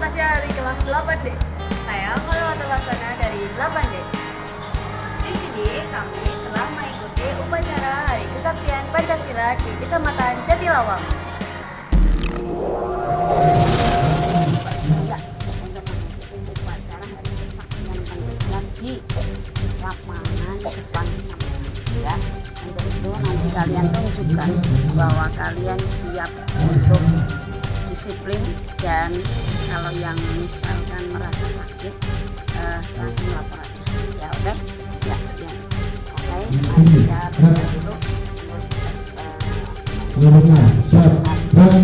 Tasya dari kelas 8D. Saya Khalawata Lasana dari 8D. Di sini kami telah mengikuti upacara Hari Kesaktian Pancasila di Kecamatan Jatilawang. Upacara Hari Kesaktian Pancasila di lapangan depan ya. Untuk itu nanti kalian tunjukkan bahwa kalian siap untuk disiplin, dan kalau yang misalkan merasa sakit langsung lapor aja ya. Oke ya, sekian. Oke, mari kita berdoa dulu. Selanjutnya siap dan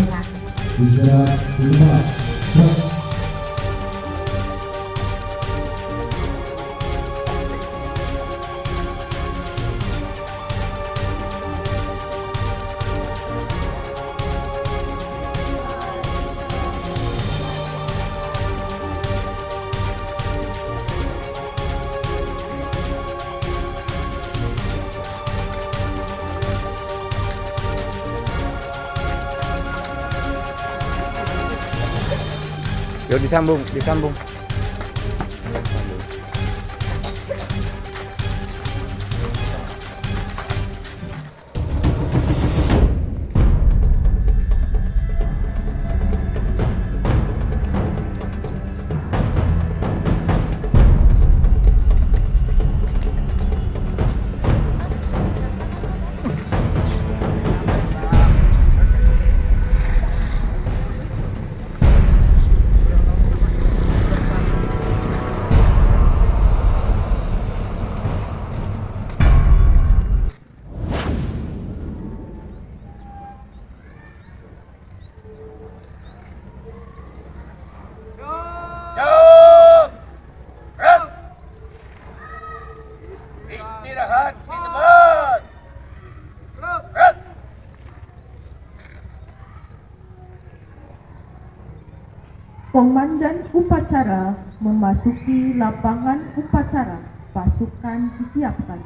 bisa dibuka. Yuk disambung. Istirahat di tempat. Komandan upacara memasuki lapangan upacara. Pasukan disiapkan.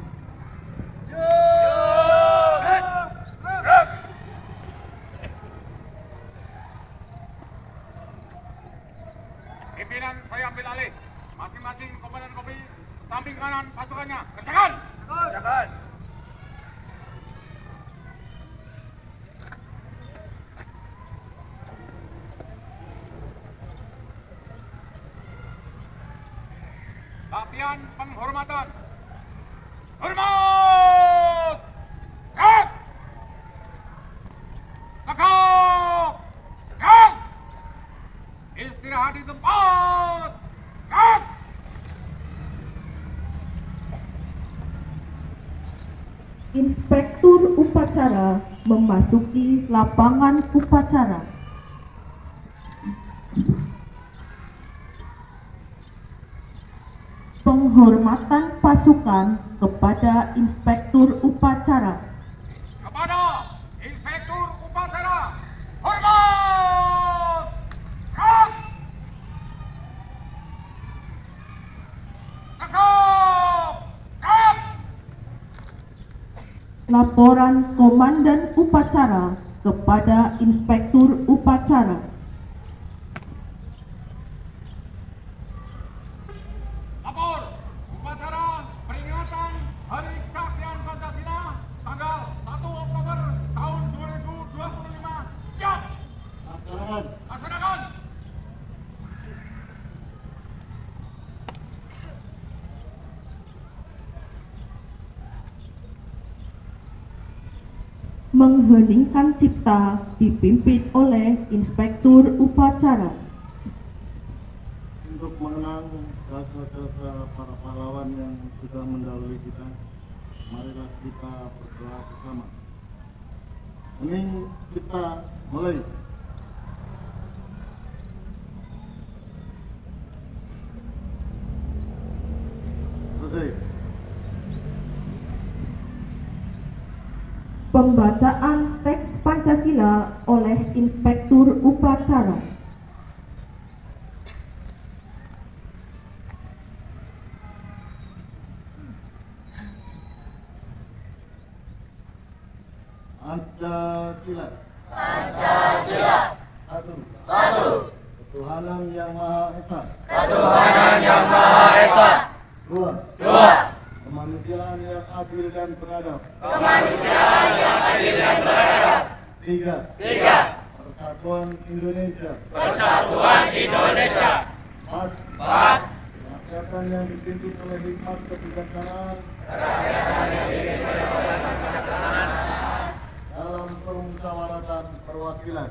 Pimpinan saya ambil alih. Masing-masing komandan kopi samping kanan pasukannya. Kerjakan! Kerjakan! Latihan penghormatan. Hormat! Gerak! Tegak! Gerak! Istirahat di tempat. Gerak! Inspektur upacara memasuki lapangan upacara. Penghormatan pasukan kepada Inspektur upacara. Kepada Inspektur upacara. Hormat! Gerak! Tegak! Gerak! Laporan Komandan upacara kepada Inspektur upacara. Lapor upacara peringatan Hari Kesaktian Pancasila tanggal 1 Oktober tahun 2025. Siap! Laksanakan. Laksanakan! Mengheningkan cipta dipimpin oleh Inspektur upacara. Untuk mengenang jasa-jasa para pahlawan yang sudah mendahului kita, marilah kita berdoa bersama. Hening cipta mulai. Selesai. Pembacaan teks Pancasila oleh Inspektur upacara. Pancasila. Pancasila. Satu. Satu. Satu Ketuhanan Yang Maha Esa. Ketuhanan Yang Maha Esa. 2. Kemanusiaan yang adil dan beradab. Kemanusiaan yang adil dan beradab. 3. Persatuan Indonesia. Persatuan Indonesia. 4. Kerakyatan yang dipimpin oleh hikmat kebijaksanaan. Dalam permusyawaratan perwakilan.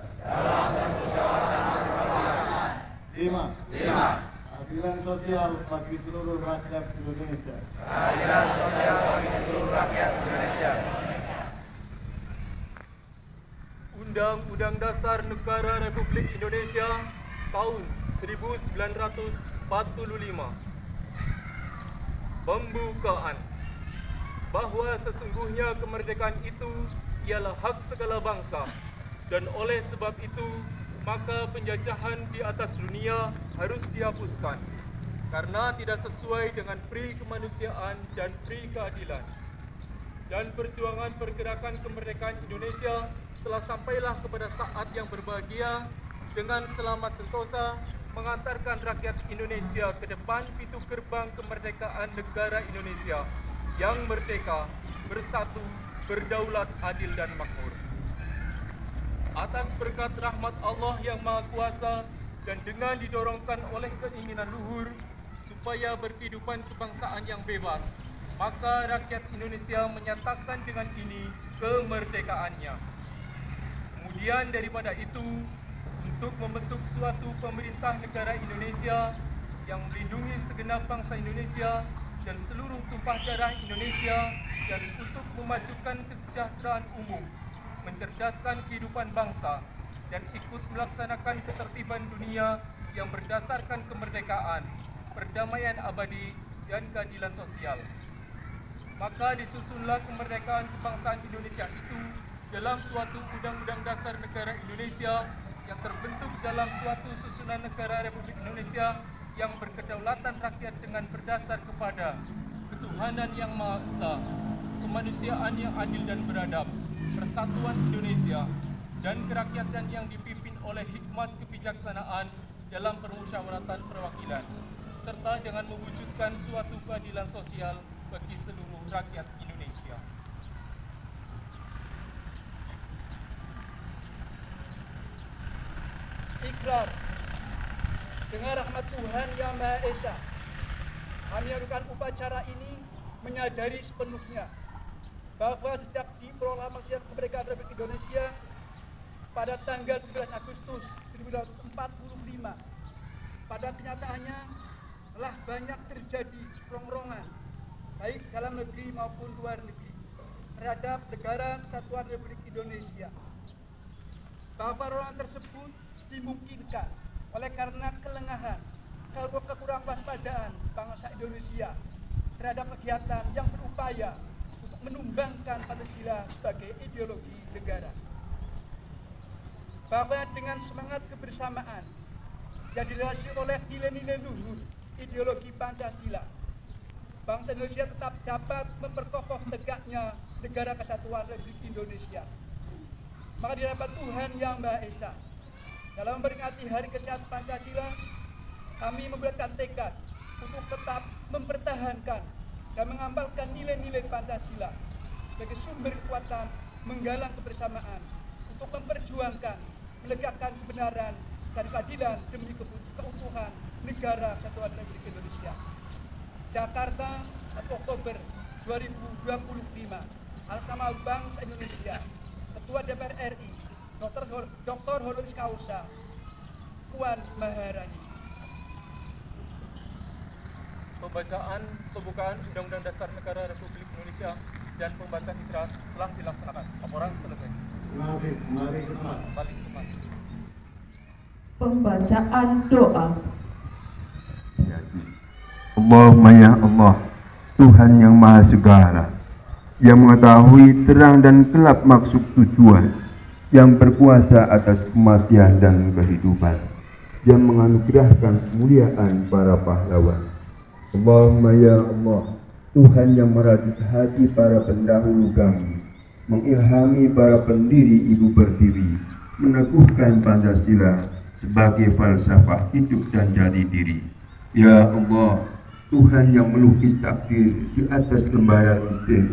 5. Keadilan sosial bagi seluruh rakyat Indonesia. Keadilan sosial bagi seluruh rakyat Indonesia. Undang-Undang Dasar Negara Republik Indonesia tahun 1945. Pembukaan. Bahwa sesungguhnya kemerdekaan itu ialah hak segala bangsa, dan oleh sebab itu maka penjajahan di atas dunia harus dihapuskan karena tidak sesuai dengan pri kemanusiaan dan pri keadilan. Dan perjuangan pergerakan kemerdekaan Indonesia telah sampailah kepada saat yang berbahagia dengan selamat sentosa mengantarkan rakyat Indonesia ke depan pintu gerbang kemerdekaan negara Indonesia yang merdeka, bersatu, berdaulat, adil dan makmur. Atas berkat rahmat Allah yang Maha Kuasa dan dengan didorongkan oleh keinginan luhur supaya berkehidupan kebangsaan yang bebas, maka rakyat Indonesia menyatakan dengan ini kemerdekaannya. Kemudian daripada itu, untuk membentuk suatu pemerintah negara Indonesia yang melindungi segenap bangsa Indonesia dan seluruh tumpah darah Indonesia, dan untuk memajukan kesejahteraan umum, mencerdaskan kehidupan bangsa, dan ikut melaksanakan ketertiban dunia yang berdasarkan kemerdekaan, perdamaian abadi, dan keadilan sosial. Maka disusunlah kemerdekaan kebangsaan Indonesia itu dalam suatu Undang-Undang Dasar Negara Indonesia yang terbentuk dalam suatu susunan negara Republik Indonesia yang berkedaulatan rakyat dengan berdasar kepada ketuhanan yang Maha Esa, kemanusiaan yang adil dan beradab, persatuan Indonesia, dan kerakyatan yang dipimpin oleh hikmat kebijaksanaan dalam permusyawaratan perwakilan, serta dengan mewujudkan suatu keadilan sosial bagi seluruh rakyat Indonesia. Ikrar dengan rahmat Tuhan Yang Maha Esa, kami melakukan upacara ini menyadari sepenuhnya bahwa sejak diproklamasikan kemerdekaan Republik Indonesia pada tanggal 17 Agustus 1945, pada kenyataannya telah banyak terjadi rongrongan baik dalam negeri maupun luar negeri terhadap negara kesatuan Republik Indonesia. Bahwa rongrongan tersebut dimungkinkan oleh karena kelengahan, kekurang waspadaan bangsa Indonesia terhadap kegiatan yang berupaya untuk menumbangkan Pancasila sebagai ideologi negara. Bahwa dengan semangat kebersamaan yang dilandasi oleh nilai-nilai luhur ideologi Pancasila, bangsa Indonesia tetap dapat memperkokoh tegaknya negara kesatuan Republik Indonesia. Maka di hadapan Tuhan Yang Maha Esa, dalam memperingati Hari Kesehatan Pancasila, kami membuatkan tekad untuk tetap mempertahankan dan mengamalkan nilai-nilai Pancasila sebagai sumber kekuatan menggalang kebersamaan untuk memperjuangkan, menegakkan kebenaran dan keadilan demi keutuhan negara kesatuan Republik Indonesia. Jakarta, 1 Oktober 2025. Atas nama bangsa Indonesia, Ketua DPR RI, Dr. Honoris Causa Puan Maharani. Pembacaan pembukaan Undang-Undang Dasar Negara Republik Indonesia dan pembacaan ikrar telah dilaksanakan. Laporan selesai. Mari ke tempat. Balik ke tempat. Pembacaan doa. Allahumma ya Allah, Tuhan yang Maha Segala, yang mengetahui terang dan gelap maksud tujuan, yang berkuasa atas kematian dan kehidupan, yang menganugerahkan kemuliaan para pahlawan. Allahumma ya Allah, Tuhan yang merajut hati para pendahulu kami, mengilhami para pendiri ibu pertiwi, meneguhkan Pancasila sebagai falsafah hidup dan jati diri. Ya Allah, Tuhan yang melukis takdir di atas lembaran misteri,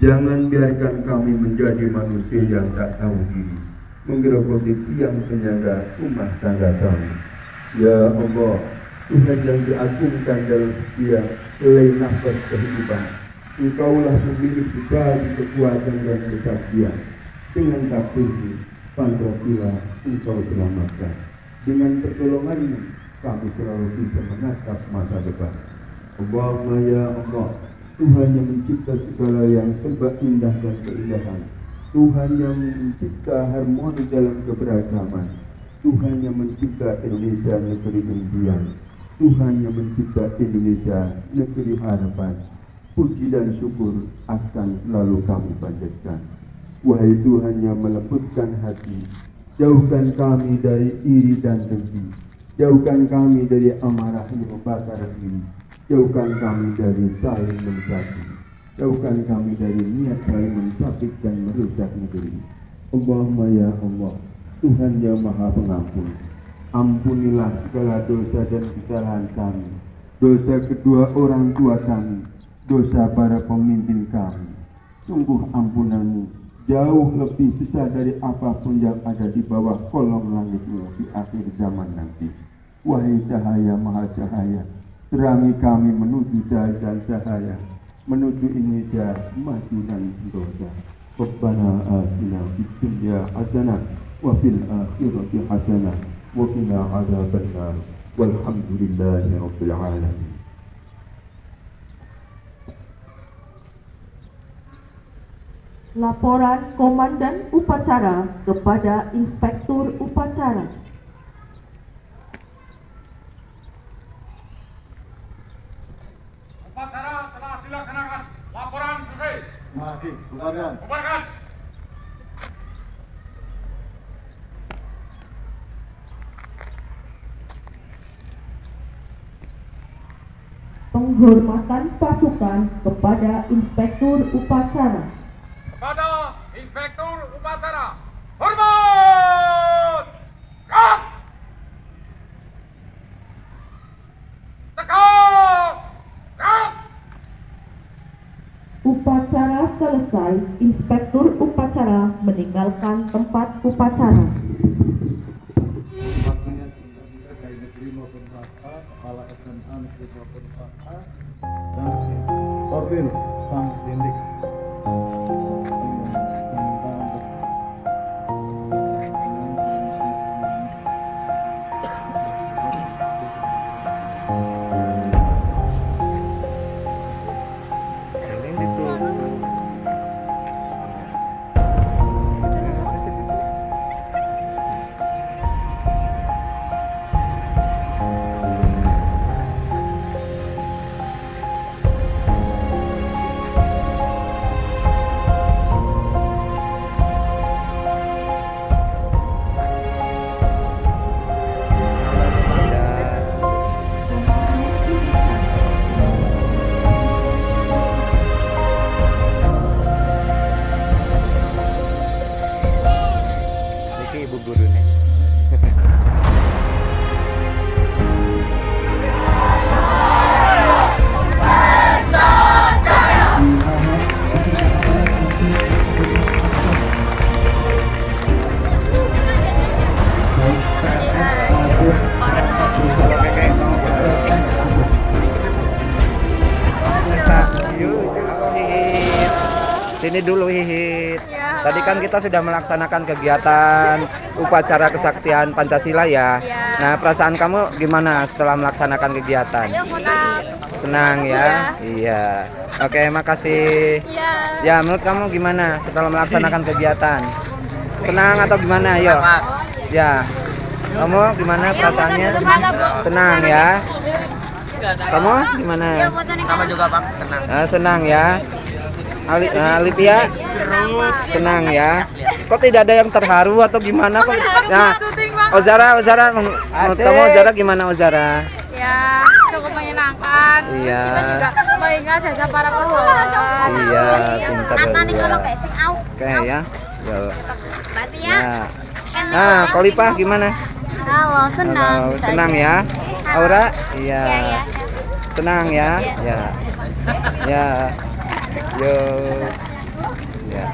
jangan biarkan kami menjadi manusia yang tak tahu diri, menggerogoti tiang penyangga rumah tangga kami. Ya Allah, Tuhan yang diagungkan dalam setiap helai nafas kehidupan, Engkaulah pemilik segala kekuatan dan kesaktian. Dengan takdirmu, Pancasila Engkau selamatkan. Dengan pertolonganmu, kami selalu bisa menatap masa depan. Allahumma ya Allah, Tuhan yang mencipta segala yang serba indah dan keindahan, Tuhan yang mencipta harmoni dalam keberagaman, Tuhan yang mencipta Indonesia negeri impian, Tuhan yang mencipta Indonesia negeri harapan. Puji dan syukur akan selalu kami panjatkan. Wahai Tuhan yang melembutkan hati, jauhkan kami dari iri dan dengki, jauhkan kami dari amarah yang membakar diri, jauhkan kami dari saling mencaci, jauhkan kami dari niat saling mencapik dan merusak negeri. Allahumma ya Allah, Tuhan yang Maha Pengampun, ampunilah segala dosa dan kesalahan kami, dosa kedua orang tua kami, dosa para pemimpin kami. Sungguh ampunan-Mu jauh lebih besar dari apapun yang ada di bawah kolong langit-Mu di akhir zaman nanti. Wahai cahaya maha cahaya, terangi kami menuju cahaya dan cahaya, menuju Indonesia maju dan sentosa. Rabbana atina fid dunya hasanah wa fil akhirati hasanah wa qina adzabannar. Walhamdulillahi rabbil alamin. Laporan Komandan Upacara kepada Inspektur Upacara. Upacara telah dilaksanakan. Laporan selesai. Masih, bubarkan. Bubarkan. Penghormatan pasukan kepada Inspektur Upacara. Pada Inspektur Upacara, hormat! Gerak! Tegak! Gerak! Upacara selesai, Inspektur Upacara meninggalkan tempat upacara. Waktunya dari negeri maupun swasta, kepala SMA negeri maupun swasta, dan Korwil Sang Sindik. Ibu guru nih. Sini dulu Hihit. Tadi kan kita sudah melaksanakan kegiatan upacara kesaktian Pancasila ya. Nah, perasaan kamu gimana setelah melaksanakan kegiatan? Senang ya? Iya. Oke, makasih. Ya, menurut kamu gimana setelah melaksanakan kegiatan? Senang atau gimana? Yuk. Ya. Kamu gimana perasaannya? Senang ya? Kamu gimana? Sama juga Pak, senang. Senang ya? Alipia senang ya. Kok tidak ada yang terharu atau gimana kok? Nah, Ozara, menurut kamu Ozara gimana Ozara? Ya, cukup menyenangkan. Iya. Kita juga mengingat jasa para pahlawan. Iya, pintar ya. Oke ya. Berarti ya. Nah, Kolipah gimana? Halo, senang. Halo, bisa senang aja. ya. Aura? Iya. Iya, iya. Senang ya? Ya. Ya. Yo. Ya.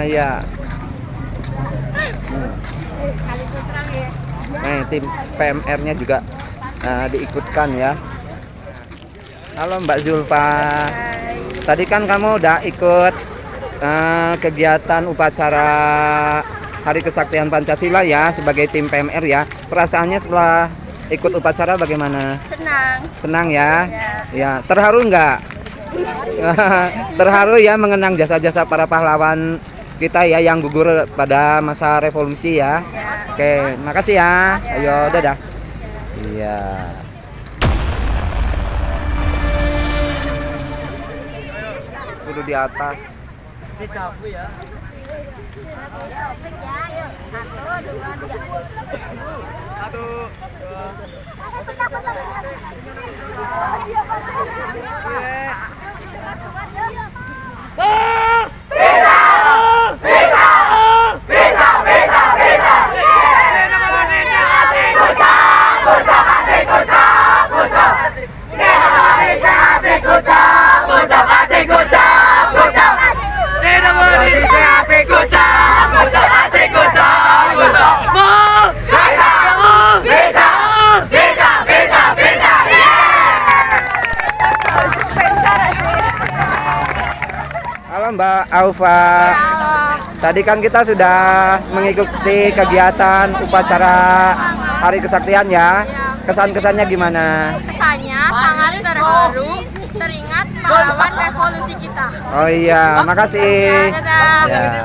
Ya. Tim PMR-nya juga diikutkan ya. Halo Mbak Zulfa. Tadi kan kamu udah ikut kegiatan upacara Hari Kesaktian Pancasila ya sebagai tim PMR ya. Perasaannya setelah ikut upacara bagaimana? Senang. Senang ya? Ya, terharu nggak? Terharu ya mengenang jasa-jasa para pahlawan kita ya yang gugur pada masa revolusi ya. Oke, makasih ya. Ayo, dadah. Iya. Kudu di atas. Halo Mbak Aufa. Tadi kan kita sudah mengikuti kegiatan upacara Hari Kesaktian ya. Kesan-kesannya gimana? Kesannya sangat terharu, teringat pahlawan revolusi kita. Oh iya, makasih. Dadah. Ya.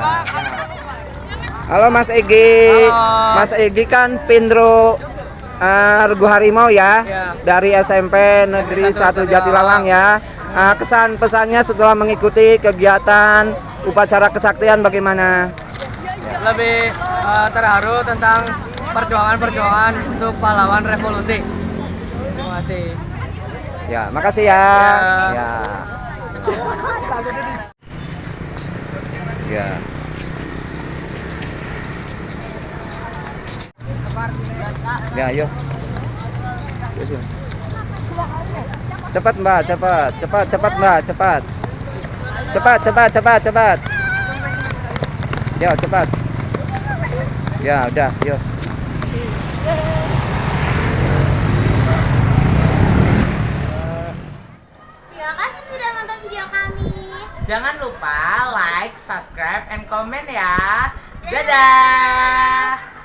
Halo Mas Egi. Mas Egi kan Pindro Regu Harimau ya, dari SMP Negeri 1 Jatilawang ya. Kesan pesannya setelah mengikuti kegiatan upacara kesaktian bagaimana? Lebih terharu tentang perjuangan untuk pahlawan revolusi. Terima kasih. Ya, makasih ya. Ya. Ya. Ya, ayo. Cepat Mbak, cepat. Cepat Mbak, cepat. Cepat. Yo, cepat. Ya, udah, yuk. Terima kasih sudah nonton video kami. Jangan lupa like, subscribe, and comment ya. Dadah.